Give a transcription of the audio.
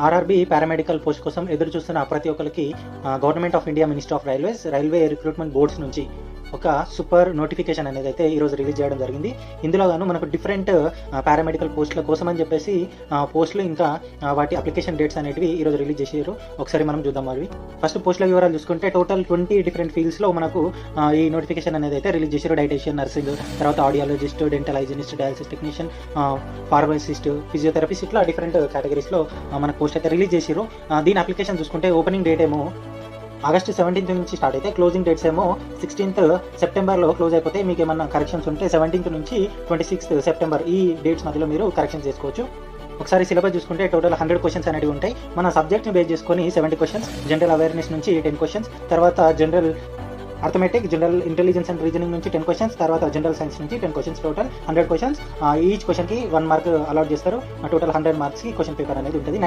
RRB paramedical post కోసం ఎదురు చూస్తున్న ప్రతి ఒక్కరికి government of India ministry of railway recruitment boards నుంచి ఒక సూపర్ నోటిఫికేషన్ అనేది అయితే ఈరోజు రిలీజ్ చేయడం జరిగింది. ఇందులో గాను మనకు డిఫరెంట్ పారామెడికల్ పోస్టుల కోసం అని చెప్పేసి పోస్టులు ఇంకా వాటి అప్లికేషన్ డేట్స్ అనేటివి ఈరోజు రిలీజ్ చేసారు. ఒకసారి మనం చూద్దాం. అవి ఫస్ట్ పోస్టుల వివరాలు చూసుకుంటే టోటల్ 20 డిఫరెంట్ ఫీల్డ్స్లో మనకు ఈ నోటిఫికేషన్ అనేది అయితే రిలీజ్ చేశారు. డైటీషియన్, నర్సింగ్, తర్వాత audiologist, dental hygienist, dialysis technician, pharmacist, physiotherapist, ఇట్లా డిఫరెంట్ కేటగిరీస్లో మనకు పోస్ట్ అయితే రిలీజ్ చేశారు. దీని అప్లికేషన్ చూసుకుంటే ఓపెనింగ్ డేట్ ఏమో ఆగస్టు 17th నుంచి స్టార్ట్ అయితే క్లోజింగ్ డేట్స్ ఏమో 16th సెప్టెంబర్లో క్లోజ్ అయిపోతే మీకు ఏమన్నా కరెక్షన్స్ ఉంటే 17th నుంచి 26th సెప్టెంబర్ ఈ డేట్స్ మధ్యలో మీరు కరెక్షన్ చేసుకోవచ్చు. ఒకసారి సిలబస్ చూసుకుంటే టోటల్ 100 క్వశ్చన్స్ అనేవి ఉంటాయి. మన సబ్జెక్ట్ని బేస్ చేసుకొని 70 క్వశ్చన్స్, జనరల్ అవేర్నెస్ నుంచి 10 క్వశ్చన్స్, తర్వాత general arithmetic, general intelligence and reasoning నుంచి 10 క్వశ్చన్స్, తర్వాత జనరల్ సైన్స్ నుంచి 10 క్వశ్చన్స్, టోటల్ 100 క్వశ్చన్స్. ఈచ్ క్వశ్చన్కి 1 మార్క్ అలాట్ చేస్తారు. టోటల్ 100 మార్క్స్కి క్వశ్చన్ పేపర్ అనేది ఉంటుంది.